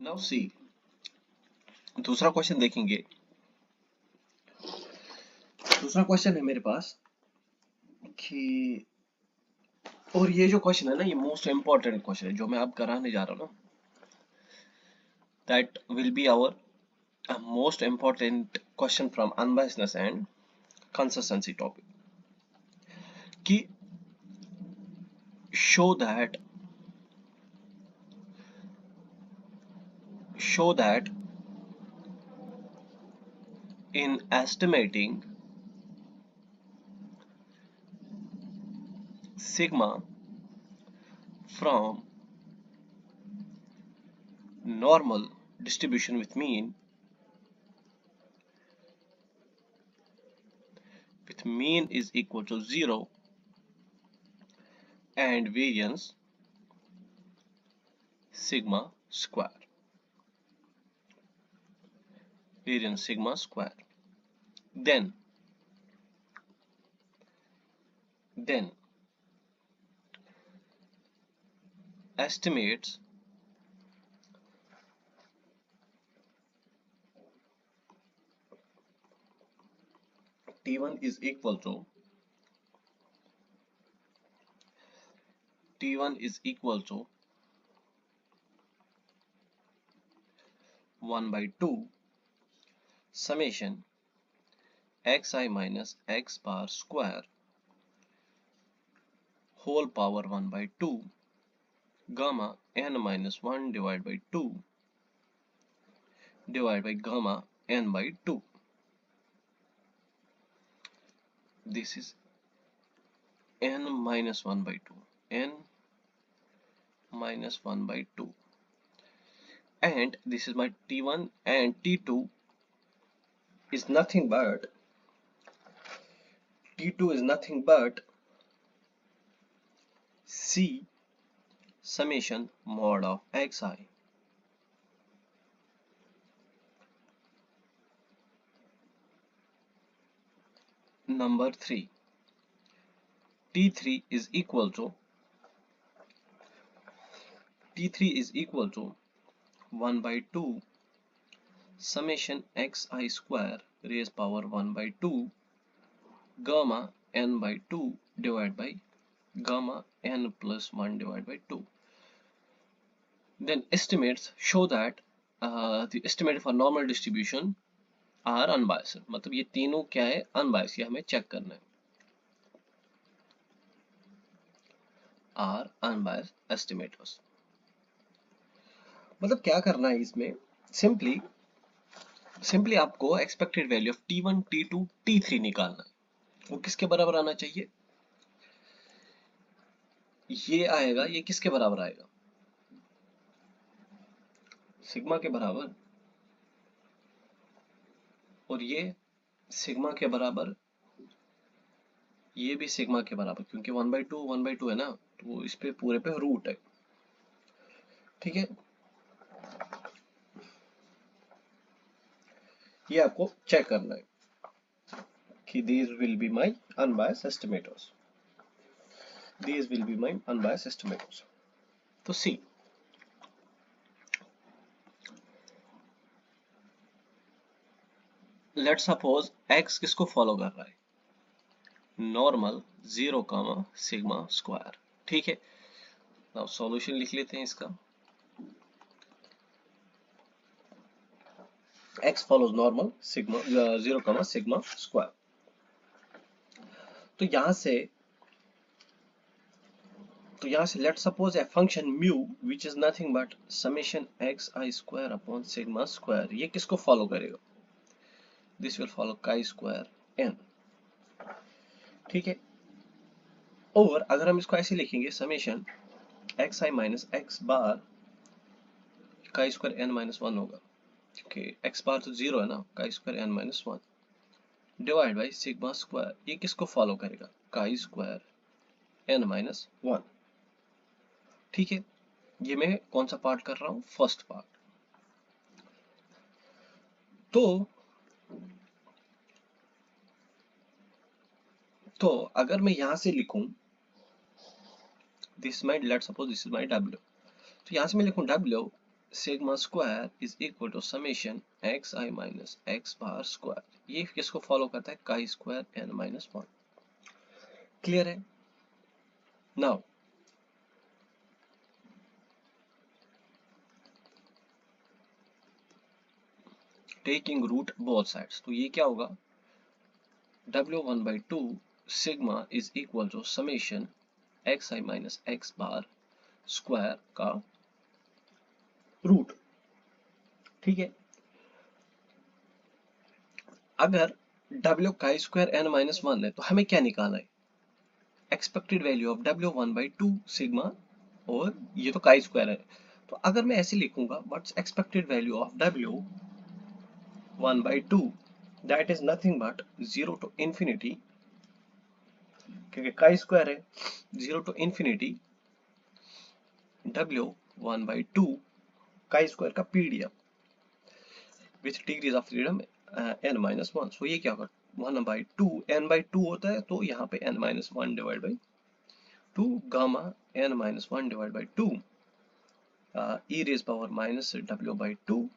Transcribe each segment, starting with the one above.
Now see दूसरा question देखेंगे। दूसरा क्वेश्चन है मेरे पास कि और ये जो क्वेश्चन है ना, ये मोस्ट इंपॉर्टेंट क्वेश्चन है जो मैं अब कराने जा रहा हूँ ना, that will be our most important question from unbiasedness and consistency topic कि show that show that in estimating sigma from normal distribution with mean is equal to 0 and variance sigma square. Then estimates T1 is equal to 1 by 2 summation xi minus x bar square whole power 1 by 2 gamma n minus 1 divided by 2 divided by gamma n by 2. This is n minus 1 by 2, n minus 1 by 2, and this is my T1, and T2 is nothing but C summation mod of xi. Number 3, T3 is equal to 1 by 2 summation xi square raised power 1 by 2 gamma n by 2 divided by gamma n plus 1 divided by 2. Then estimates show that the estimate for normal distribution are unbiased. मतलब ये तीनों क्या है, unbiased, ये हमें check करना है, are unbiased estimators. मतलब क्या करना है इसमें, सिंपली आपको expected value of T1, T2, T3 निकालना है. वो किसके बराबर आना चाहिए, ये आएगा, ये किसके बराबर आएगा, सिग्मा के बराबर, और ये सिग्मा के बराबर, ये भी सिग्मा के बराबर, क्योंकि 1 by 2 है ना, तो इस पे पूरे पे रूट है. ठीक है, ये आपको चेक करना है कि these will be my unbiased estimators. तो सी लेट सपोज x किसको फॉलो कर रहा है, नॉर्मल 0 सिग्मा स्क्वायर. ठीक है, नाउ सॉल्यूशन लिख लेते हैं इसका. x follows normal sigma 0 sigma square. तो यहां से let suppose a function mu which is nothing but summation xi square upon sigma square, ये किसको फॉलो करेगा, this will follow chi square n. ठीक है, और अगर हम इसको ऐसे लिखेंगे, समेशन xi माइनस x बार chi स्क्वायर n माइनस 1 होगा, क्योंकि x बार तो 0 है ना, chi square n minus 1 divide by sigma square, ये किसको फॉलो करेगा, chi स्क्वायर n माइनस 1. ठीक है, ये मैं कौन सा पार्ट कर रहा हूं, फर्स्ट पार्ट. तो अगर मैं यहां से लिखूं, this my let suppose this is my w, तो यहां से मैं लिखूं w sigma square is equal to summation x i minus x bar square. ये किसको फॉलो करता है? Chi square n minus one. Clear है? Now taking root both sides, तो ये क्या होगा? W1/2 sigma is equal to summation x i minus x bar square का रूट। ठीक है, अगर W काई स्क्वायर एन माइनस वन है तो हमें क्या निकालना है? Expected value of W1/2 sigma, और ये तो काई स्क्वायर है, तो अगर मैं ऐसे लिखूंगा what's expected value of W1/2, that is nothing but 0 to infinity, क्योंकि काई स्क्वायर है, 0 to infinity W1/2 chi square का पीडियम with degrees of freedom n minus one. So ये क्या होगा? 1/2 n/2 होता है, तो यहाँ पे n minus one divide by 2 gamma n minus one divide by 2 e raise power minus W/2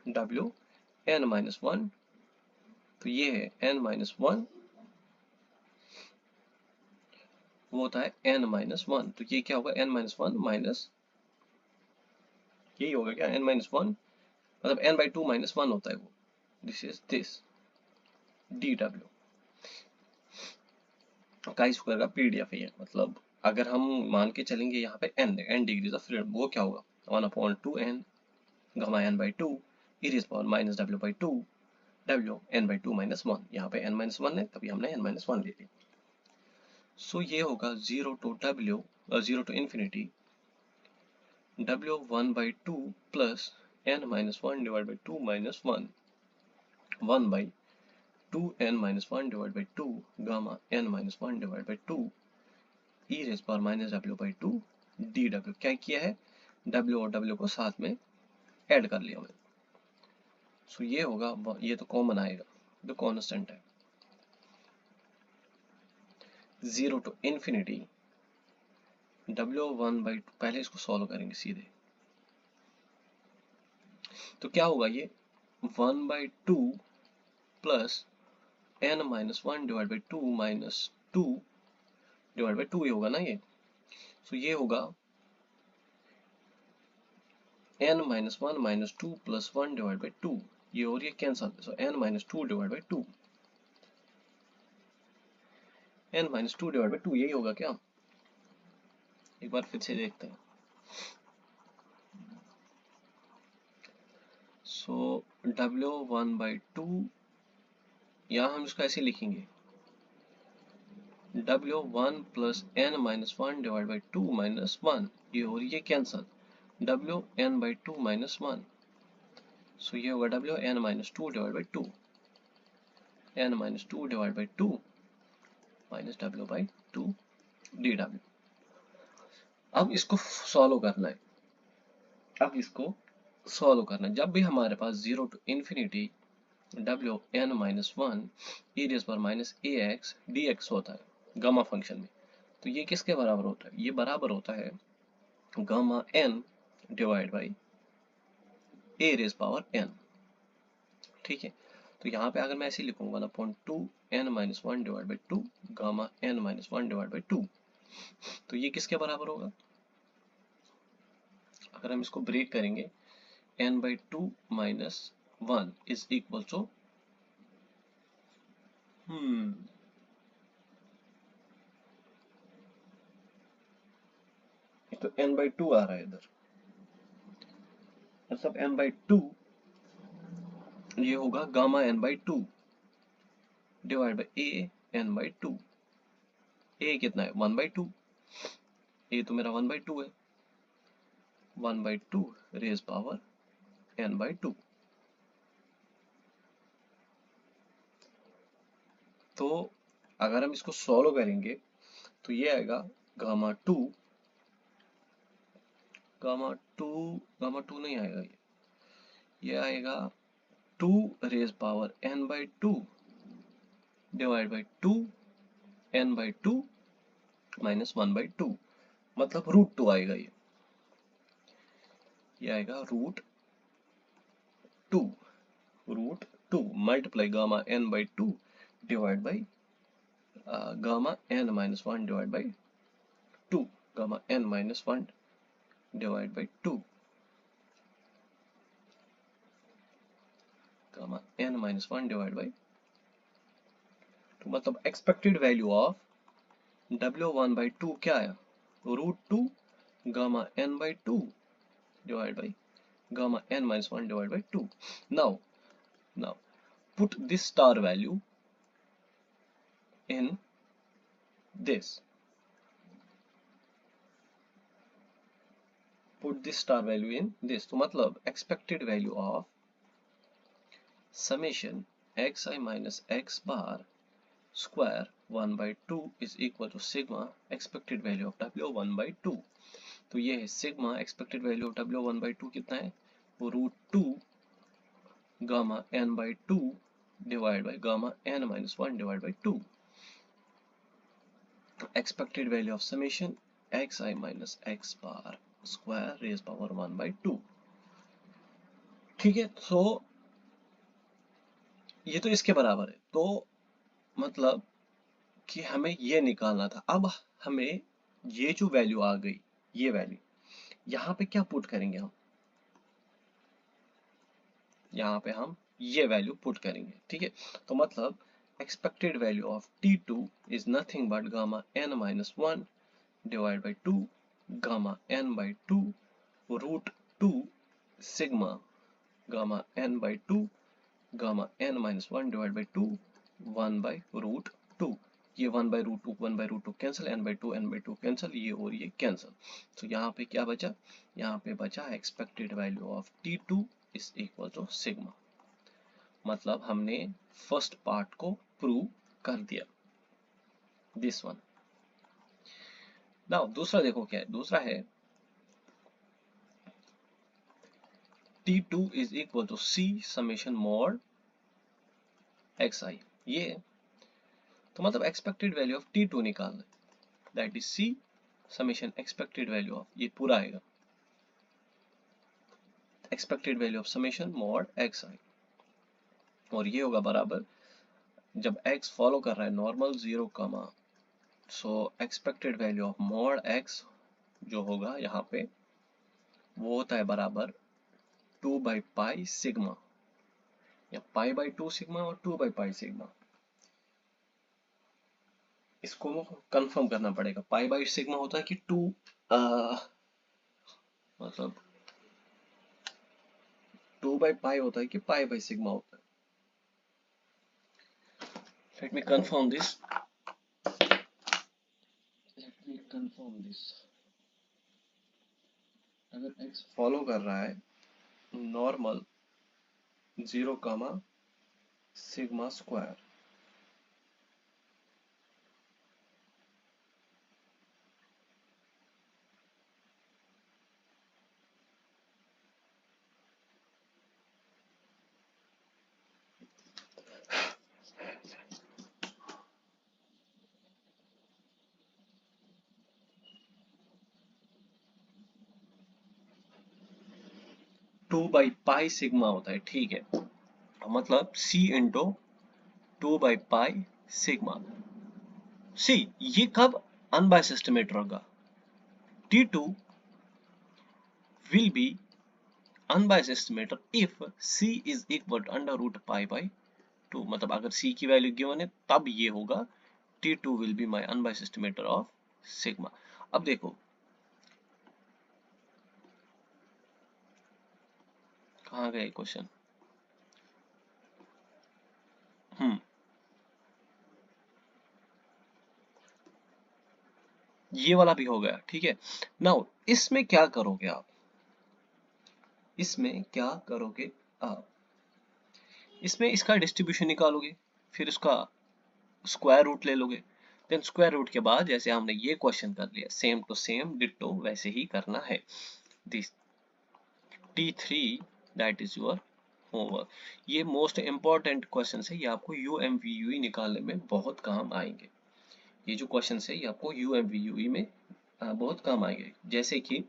W n minus one, तो ये है n माइनस वन, वो होता है n माइनस वन, तो ये क्या होगा? n माइनस वन माइनस, यही होगा क्या? n माइनस वन, मतलब n/2 माइनस वन होता है वो, दिस इज दिस dw काई स्क्वायर का पीडीएफ है ये। मतलब अगर हम मान के चलेंगे यहाँ पे n डिग्रीज ऑफ फ्रीडम, वो क्या होगा? 1/2n gamma n/2 e raise power minus w/2 w n/2 minus one, यहाँ पे n माइनस वन है तभी हमने n माइनस वन ले लिया। सो ये होगा 0 to infinity w1/2 plus n minus one divide by 2 minus one, 1/2n minus one divide by 2 gamma n minus one divide by 2 e raise power minus w/2 dw। क्या किया है? w और w को साथ में ऐड कर लिया मैंने। सो ये होगा, ये तो कॉमन आएगा, जो कांस्टेंट है, 0 टू इंफिनिटी W1/2। पहले इसको सॉल्व करेंगे सीधे, तो क्या होगा? ये 1/2 plus n minus one divide by 2 minus 2 divide by 2 ही होगा ना ये। सो ये होगा n minus one minus 2 plus 1 divide by 2, ये और ये cancel, so n minus 2 divide by 2, n minus 2 divide by 2, यही होगा क्या? एक बार फिर से देखते हैं। सो W1/2, यहाँ हम इसको ऐसे लिखेंगे W1 plus n minus one divide by 2 minus one, ये और ये cancel, WN/2 minus one, so ये होगा WN minus 2 divide by 2, n minus 2 divide by 2 minus W/2 dW। अब इसको सॉल्व करना है, अब इसको सॉल्व करना है। जब भी हमारे पास 0 to infinity WN minus one e raise power minus ax dx होता है गामा फंक्शन में, तो ये किसके बराबर होता है? ये बराबर होता है gamma n divide by a rays power n। ठीक है, तो यहाँ पे अगर मैं ऐसे लिखूंगा 1/2 n minus one divide by 2 gamma n minus one divide by 2, तो ये किसके बराबर होगा? अगर हम इसको ब्रेक करेंगे, n/2 minus one is equal to तो n/2 आ रहा है इधर, मतलब n/2 ये होगा gamma n/2 divide by a n/2। a कितना है? 1/2, a तो मेरा 1/2 है, 1/2 रेज़ पावर n/2। तो अगर हम इसको सॉल्व करेंगे तो ये आएगा गामा टू नहीं आएगा, ये आएगा 2 rays power n/2 divide by 2 n/2 minus 1/2, मतलब √2 आएगा ये। ये आएगा √2 multiply gamma n by 2 divide by gamma n minus 1 divide by 2 gamma n minus 1 divide by 2 gamma n minus 1 divide by 2 मतलब expected value of W1 by 2 क्या आया √2 gamma n by 2 divided by gamma n minus 1 divided by 2. Now put this star value in this. Put this star value in this. तो मतलब expected value of summation xi minus x bar square 1 by 2 is equal to sigma expected value of W1 by 2. तो ये है sigma expected value of W1 by 2 कितना है वो √2 gamma n by 2 divide by gamma n minus 1 divide by 2 expected value of summation xi minus x bar square raise power 1 by 2. ठीक है, तो ये तो इसके बराबर है, तो मतलब कि हमें ये निकालना था. अब हमें ये जो वैल्यू आ गई, ये वैल्यू यहाँ पे क्या पुट करेंगे हम, यहाँ पे हम ये वैल्यू पुट करेंगे. ठीक है, तो मतलब expected value of T2 is nothing but gamma n minus 1 divide by 2 gamma n by 2 √2 sigma gamma n by 2 gamma n minus 1 divide by 2 1 by √2. ये 1 by √2 cancel, n by 2 cancel, ये और ये cancel. तो यहाँ पे क्या बचा, यहाँ पे बचा expected value of T2 is equal to sigma. मतलब हमने फर्स्ट पार्ट को प्रूव कर दिया, दिस वन. नाउ दूसरा देखो क्या है, दूसरा है T2 is equal to C summation mod xi. ये तो मतलब एक्सपेक्टेड वैल्यू ऑफ T2 निकालना है, that is C summation expected value of, ये पूरा आएगा expected value of summation mod xi, और ये होगा बराबर जब x फॉलो कर रहा है नॉर्मल 0 कमा, सो expected value of mod x जो होगा यहाँ पे वो होता है बराबर 2 बाई पाई सिग्मा, या पाई बाई 2 सिग्मा और 2 बाई पाई सिग्मा. इसको कंफर्म करना पड़ेगा. पाई बाई सिग्मा होता है कि 2 मतलब 2 बाई पाई होता है कि पाई बाई सिग्मा होता है. Let me confirm this. अगर x फॉलो कर रहा है normal 0 comma sigma square, two by pi sigma होता है. ठीक है, मतलब C into 2 by pi sigma. See ये कब अनबायस्ड एस्टिमेटर होगा, T2 will be unbiased estimator if C is equal to under root pi by 2. मतलब अगर C की वैल्यू गिवन है तब ये होगा T2 will be my unbiased estimator of sigma. अब देखो कहाँ गए क्वेश्चन, ये वाला भी हो गया. ठीक है, नाउ इसमें क्या करोगे आप, इसमें क्या करोगे आप, इसमें इसका डिस्ट्रीब्यूशन निकालोगे, फिर इसका स्क्वायर रूट ले लोगे, देन स्क्वायर रूट के बाद जैसे हमने ये क्वेश्चन कर लिया सेम टू सेम डिट्टो वैसे ही करना है. This T3 that is your homework. ये मोस्ट इंपॉर्टेंट क्वेश्चन है, ये आपको UMVUE निकालने में बहुत काम आएंगे. ये जो क्वेश्चन है ये आपको UMVUE में बहुत काम आएंगे. जैसे कि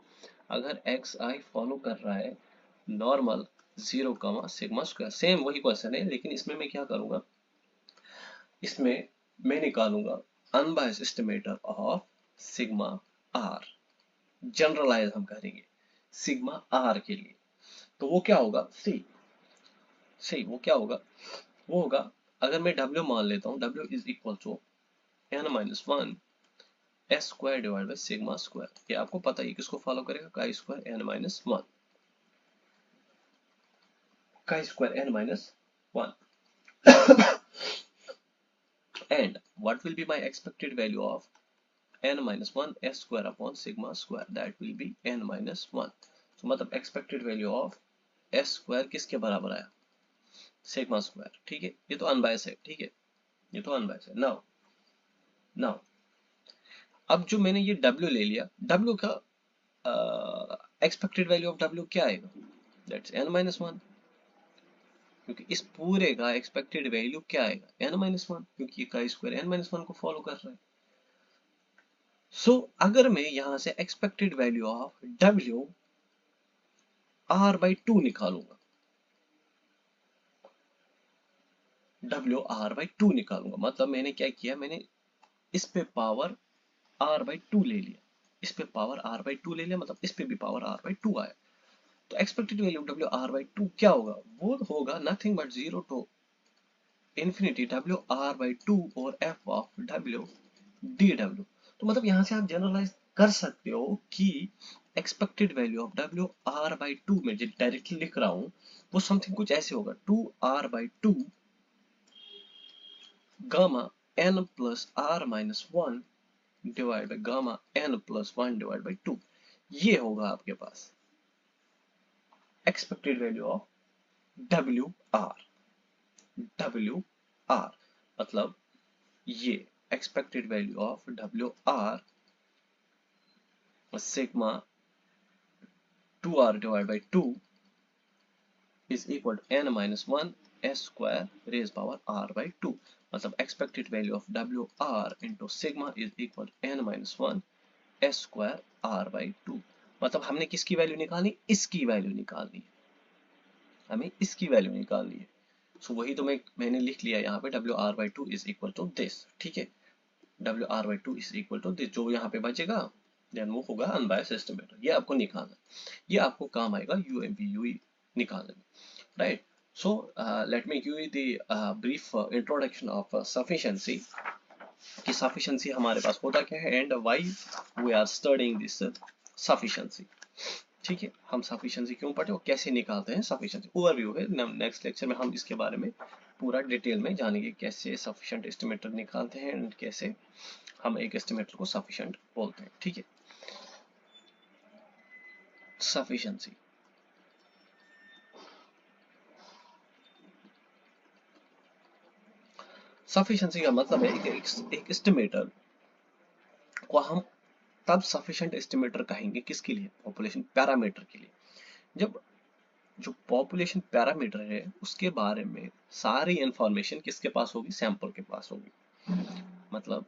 अगर एक्स आई फॉलो कर रहा है नॉर्मल 0, सिग्मा स्क्वायर, सेम वही क्वेश्चन है, लेकिन इसमें मैं क्या करूंगा, इसमें मैं निकालूंगा unbiased estimator of sigma R. Generalise हम करेंगे सिग्मा आर के लिए, तो वो क्या होगा, सी सी वो क्या होगा, वो होगा, अगर मैं W मान लेता हूँ, W is equal to n-1 s square divide by sigma square. ये आपको पता है किसको फॉलो करेगा, chi square n-1, chi square n-1। and what will be my expected value of n-1 s square upon sigma square, that will be n-1। so मतलब expected value of s square किसके बराबर आया, sigma square. ठीक है, ये तो unbiased है, ठीक है, ये तो अनबायस है। नाउ नाउ अब जो मैंने ये W ले लिया, W का एक्सपेक्टेड वैल्यू ऑफ W क्या आएगा, दैट्स n-1, क्योंकि इस पूरे का एक्सपेक्टेड वैल्यू क्या आएगा n-1, क्योंकि ये का स्क्वायर n-1 को फॉलो कर रहा है। सो अगर मैं यहां से expected value of W r/2 निकालूंगा, W निकालूंगा, मतलब मैंने क्या किया, मैंने इस पे पावर r/2 ले लिया, इस पे पावर r/2 ले लिया, मतलब इस पे भी पावर r/2 आया। तो एक्सपेक्टेड वैल्यू W r/2 क्या होगा, वो होगा nothing but 0 to infinity W r/2 और f ऑफ W dW। तो मतलब यहां से आप जनरलाइज कर सकते हो कि expected value of W r/2 में जो डायरेक्टली लिख रहा हूं वो समथिंग कुछ ऐसे होगा, 2r/2 gamma n plus r-1 divide by gamma n plus 1 divide by 2। ये होगा आपके पास expected value of W R मतलब ये expected value of WR sigma 2r divide by 2 is equal to n-1 s square raised power r by 2। मतलब expected value of WR into sigma is equal to n-1 s square r by 2। मतलब हमने किसकी value निकालनी, इसकी value निकालनी है, हमें इसकी वैल्यू निकालनी है। सो वही तो मैंने लिख लिया यहाँ पे WR/2 is equal to this। ठीक है, WR/2 is equal to this, जो यहाँ पे बचेगा देन वो होगा अनबायस्ड एस्टिमेटर। ये आपको निकालना, ये आपको काम आएगा UMVUE निकालने में, right? So let me give you the brief introduction of sufficiency, कि sufficiency हमारे पास होता क्या है and why we are studying this sufficiency। ठीक है, हम sufficiency क्यों पढ़े और कैसे निकालते हैं sufficiency, ओवरव्यू है। नेक्स्ट लेक्चर में हम इसके बारे में पूरा डिटेल में जानेंगे कैसे sufficient estimator निकालते हैं and कैसे हम एक एस्टिमेटर को sufficient बोलते हैं। ठीक है, sufficiency सफिशिएंसी का मतलब है कि एक एस्टिमेटर को हम तब सफिशिएंट एस्टिमेटर कहेंगे किसके लिए, पॉपुलेशन पैरामीटर के लिए, जब जो पॉपुलेशन पैरामीटर है उसके बारे में सारी इंफॉर्मेशन किसके पास होगी, सैंपल के पास होगी। मतलब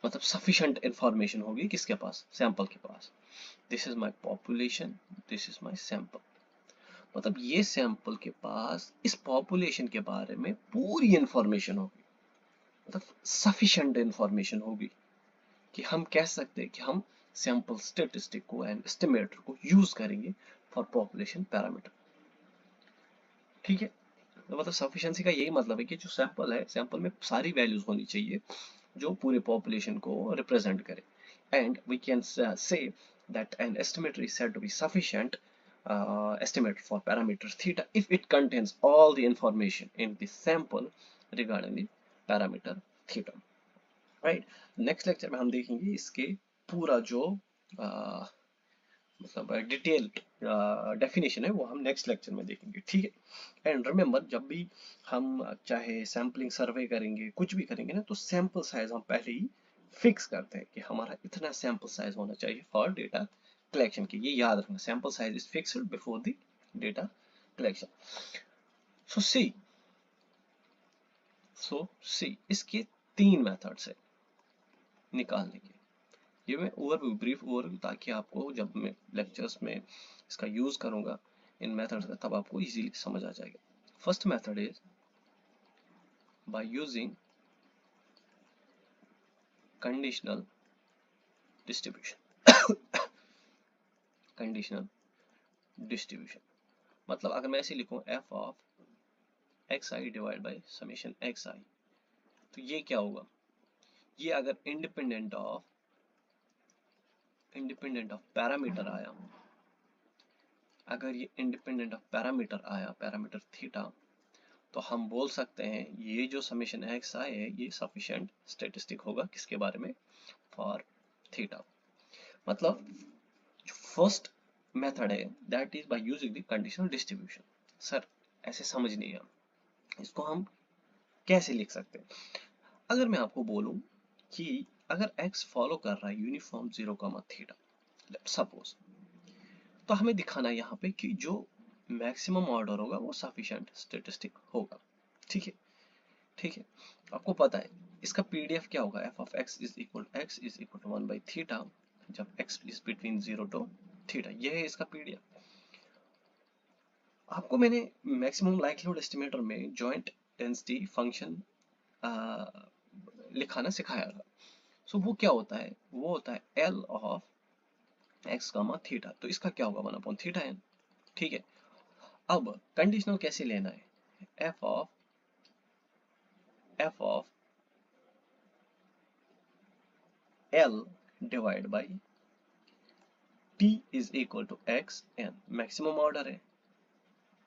सफिशिएंट इंफॉर्मेशन होगी किसके पास, सैंपल के पास। This is my population, this is my sample, मतलब ये सैंपल के पास इस पॉपुलेशन के बारे में पूरी इंफॉर्मेशन होगी, मतलब सफिशिएंट इंफॉर्मेशन होगी कि हम कह सकते हैं कि हम सैंपल स्टैटिस्टिक को एंड एस्टिमेटर को यूज करेंगे फॉर पॉपुलेशन पैरामीटर। ठीक है, तो मतलब सफिशिएंसी का यही मतलब है कि जो सैंपल है, सैंपल में सारी वैल्यूज होनी चाहिए जो पूरे पॉपुलेशन को रिप्रेजेंट करे। And we can say that an estimator is said to be sufficient estimator for parameter theta if it contains all the information in the sample regarding the parameter theta। Right, next lecture में हम देखेंगे इसके पूरा जो मतलब detailed definition है वो हम नेक्स्ट लेक्चर में देखेंगे। ठीक है, एंड रिमेंबर जब भी हम चाहे सैम्पलिंग सर्वे करेंगे कुछ भी करेंगे ना, तो सैंपल साइज हम पहले ही फिक्स करते हैं कि हमारा इतना सैंपल साइज होना चाहिए फॉर डेटा कलेक्शन की। ये याद रखना, sample size is fixed before the data collection. So see इसके 3 मेथड्स है निकालने के, ये मैं ओवरव्यू, ब्रीफ ओवरव्यू, ताकि आपको जब मैं लेक्चर्स में इसका यूज करूंगा इन मेथड्स का, तब आपको इजीली समझ आ जाएगा. First method is by using conditional distribution. Conditional distribution मतलब अगर मैं ऐसे लिखूं f of xi divide by summation xi, तो ये क्या होगा, ये अगर इंडिपेंडेंट ऑफ पैरामीटर आया, अगर ये इंडिपेंडेंट ऑफ पैरामीटर आया, पैरामीटर थीटा, तो हम बोल सकते हैं ये जो समेशन xi है ये सफिशिएंट स्टैटिस्टिक होगा किसके बारे में, फॉर थीटा. मतलब जो फर्स्ट मेथड है that is by using the conditional distribution. Sir ऐसे समझ नहीं आया, इसको हम कैसे लिख सकते हैं. अगर मैं आपको बोलूं कि अगर x फॉलो कर रहा है यूनिफॉर्म 0, थीटा, सपोज, तो हमें दिखाना है यहाँ पे कि जो मैक्सिमम ऑर्डर होगा वो सफिशिएंट स्टैटिस्टिक होगा. ठीक है, ठीक है. आपको पता है इसका पीडीएफ क्या होगा, f of x is equal to 1 by theta जब x is between 0 to theta. यह है इसका पीडीएफ. आपको मैंने मैक्सिमम लाइक्लीहुड एस्टिमेटर में जॉइंट डेंसिटी फंक्शन लिखाना सिखाया था. सो वो क्या होता है, वो होता है L ऑफ x, थीटा. तो इसका क्या होगा, 1 अपॉन थीटा n. ठीक है. अब कंडीशनल कैसे लेना है, f of L divide by t is equal to x n. Maximum order है,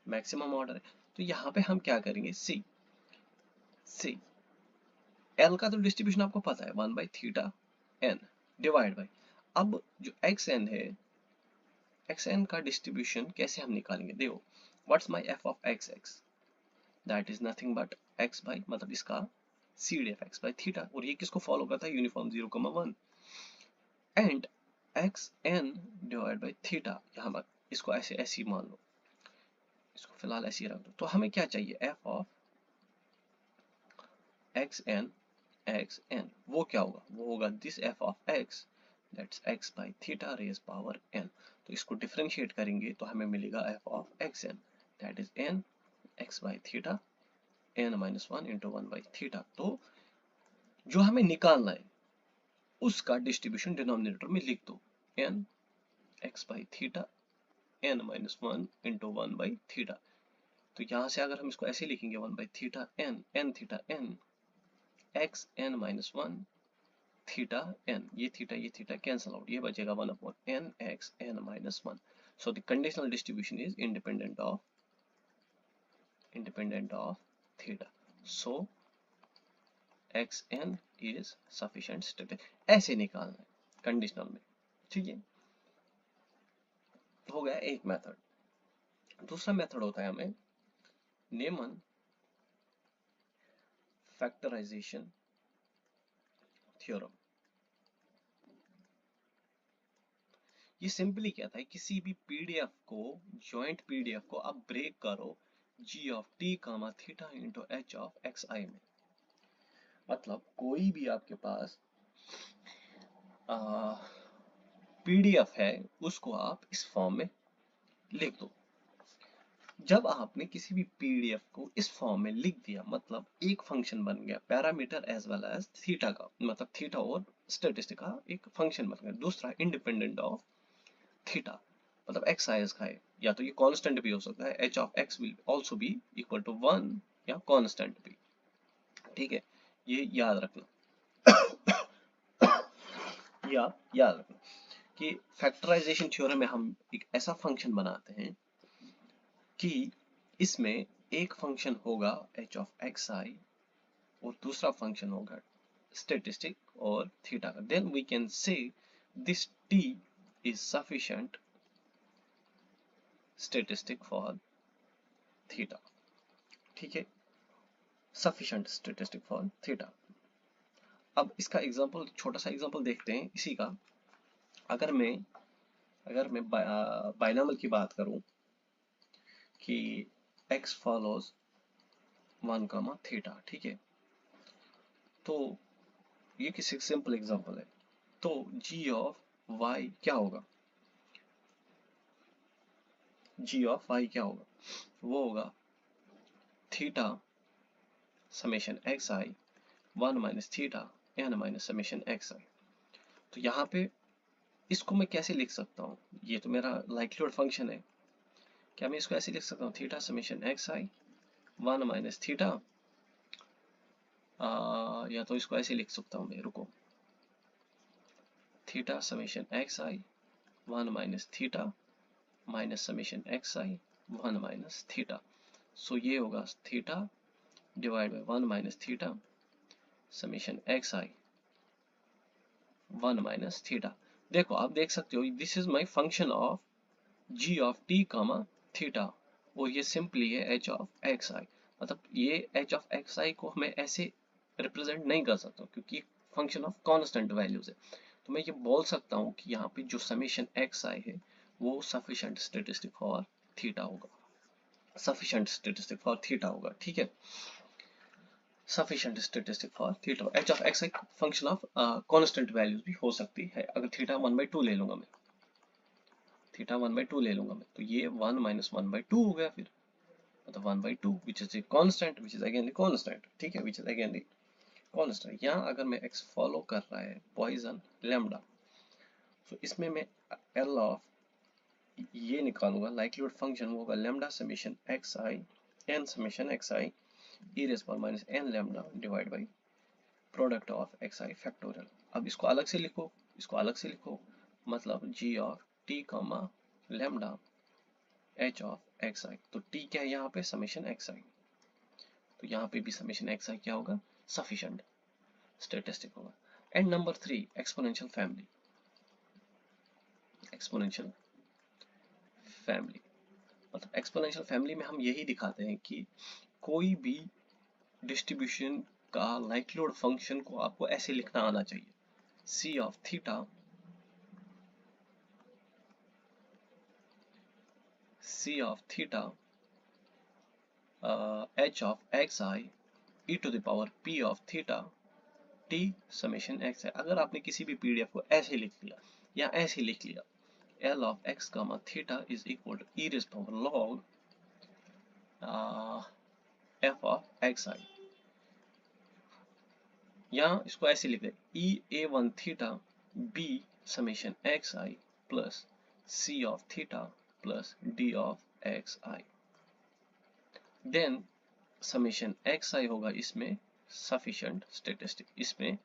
मैक्सिमम ऑर्डर है. तो यहाँ पे हम क्या करेंगे, सी L का तो डिस्ट्रीब्यूशन आपको पता है 1 by theta n divide by, अब जो xn है, xn का डिस्ट्रीब्यूशन कैसे हम निकालेंगे, देखो what's my f of xx, that is nothing but x by, मतलब इसका seed f x by theta. और ये किसको फॉलो करता है, uniform 0, 1, and xn divide by theta. यहाँ इसको ऐसे ऐसे ही मान लो, इसको फिलहाल ऐसे ही रख दो. तो हमें क्या चाहिए, f ऑफ xn वो क्या होगा, वो होगा this f of x, that's x by theta raise power n. तो इसको डिफरेंशिएट करेंगे तो हमें मिलेगा f of xn, that is n x by theta n minus 1 into 1 by theta. तो जो हमें निकालना है उसका डिस्ट्रीब्यूशन डिनोमिनेटर में लिख दो, n x by theta n minus 1 into 1 by theta. तो यहाँ से अगर हम इसको ऐसे लिखेंगे 1 by theta n theta n x n minus 1 theta n, ये थीटा कैंसल आउट, ये बचेगा 1 upon n x n minus 1. So the conditional distribution is independent of theta. So xn is sufficient statistic. ऐसे निकालना है conditional में. ठीक है, हो गया एक मेथड. दूसरा मेथड होता है हमें न्यूमन फैक्टराइजेशन थ्योरम. ये सिंपली कहता है किसी भी पीडीएफ को, जॉइंट पीडीएफ को आप ब्रेक करो g of t theta into h of xi में. मतलब कोई भी आपके पास पीडीएफ है उसको आप इस फॉर्म में लिख दो. जब आपने किसी भी पीडीएफ को इस फॉर्म में लिख दिया, मतलब एक फंक्शन बन गया parameter as well as theta का, मतलब थीटा और स्टैटिस्टिक का एक फंक्शन बन गया. दूसरा इंडिपेंडेंट ऑफ थीटा, मतलब एक्स आई का है, या तो ये कांस्टेंट भी हो सकता है, h of x will also be equal to 1 या कांस्टेंट भी. ठीक है, ये याद रखना. याद रखना कि फैक्टराइजेशन थ्योरम में हम एक ऐसा फंक्शन बनाते हैं कि इसमें एक फंक्शन होगा h ऑफ xi और दूसरा फंक्शन होगा स्टैटिस्टिक और थीटा का. Then we can say this t is sufficient statistic for theta. ठीक है, sufficient statistic for theta. अब इसका एग्जांपल, छोटा सा एग्जांपल देखते हैं इसी का. अगर मैं बाइनोमियल की बात करूं कि x follows 1, थीटा. ठीक है, तो ये किसी सिंपल एग्जांपल है. तो g ऑफ y क्या होगा, g ऑफ y क्या होगा, वो होगा theta summation x i 1 minus theta n minus summation x i. तो यहाँ पे इसको मैं कैसे लिख सकता हूँ, ये तो मेरा लाइक्लीहुड फंक्शन है, क्या मैं इसको ऐसे लिख सकता हूँ theta summation x i 1 minus theta, या तो इसको ऐसे लिख सकता हूँ मैं, रुको, theta summation x i 1 minus theta minus summation x i 1 minus theta. So ये होगा theta divide by 1 minus theta summation x i 1 minus theta. देखो आप देख सकते हो this is my function of g of t comma theta, और ये simply है h ऑफ एक्स आई। मतलब ये h ऑफ एक्स आई को मैं ऐसे रिप्रेजेंट नहीं कर सकता क्योंकि फंक्शन ऑफ कांस्टेंट वैल्यूज है। तो मैं ये बोल सकता हूँ कि यहाँ पे जो समेशन एक्स आई है वो सफिशिएंट स्टैटिस्टिक फॉर थीटा होगा, सफिशिएंट स्टैटिस्टिक फॉर थीटा होगा, ठीक है, sufficient statistic for theta. h of x I function of constant values भी हो सकती है, अगर थीटा 1/2 ले लूंगा मैं, थीटा 1/2 ले लूंगा मैं, तो ये 1 माइनस 1/2 हो गया फिर, मतलब 1/2 which is a constant, which is again the constant, ठीक है, which is again the constant. यहाँ अगर मैं x फॉलो कर रहा है पॉइसन लैम्डा, तो इसमें मैं L ऑफ ये निकालूंगा, लाइक्लीहुड फंक्शन वो होगा lambda summation x I n summation x I e raise power minus n lambda divide by product of x I factorial. अब इसको अलग से लिखो, इसको अलग से लिखो, मतलब g of t comma lambda h of x i. तो t क्या है यहाँ पे, समेशन एक्स आई, तो यहाँ पे भी समेशन एक्स आई क्या होगा, सफिशिएंट स्टैटिस्टिक होगा। And number 3 exponential family, exponential family मतलब एक्सपोनेंशियल फैमिली में हम यही दिखाते हैं कि कोई भी डिस्ट्रीब्यूशन का लाइक्लीहुड फंक्शन को आपको ऐसे लिखना आना चाहिए, c of theta c of theta h of x I e to the power p of theta t summation x है। अगर आपने किसी भी पीडीएफ को ऐसे लिख लिया या ऐसे लिख लिया, L of x comma theta is equal to e raised power log f of xi, यहाँ इसको ऐसे लिख दे e a1 theta b summation xi plus c of theta plus d of xi, then summation xi होगा इसमें sufficient statistic, इसमें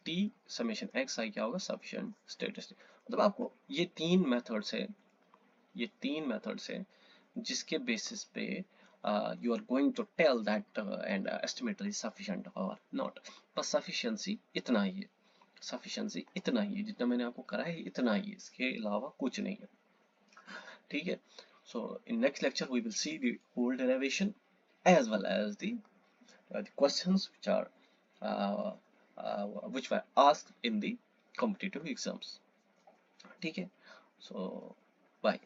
t summation x आई क्या होगा, sufficient statistic. मतलब आपको ये तीन मेथड्स है, ये तीन मेथड्स है जिसके बेसिस पे you are going to tell that and estimator is sufficient और नॉट। बस सफिशिएंसी इतना ही है, सफिशिएंसी इतना ही है, जितना मैंने आपको करा है इतना ही है, इसके अलावा कुछ नहीं है, ठीक है। So in next lecture we will see the whole derivation as well as the questions which were asked in the competitive exams, ठीक है। So bye.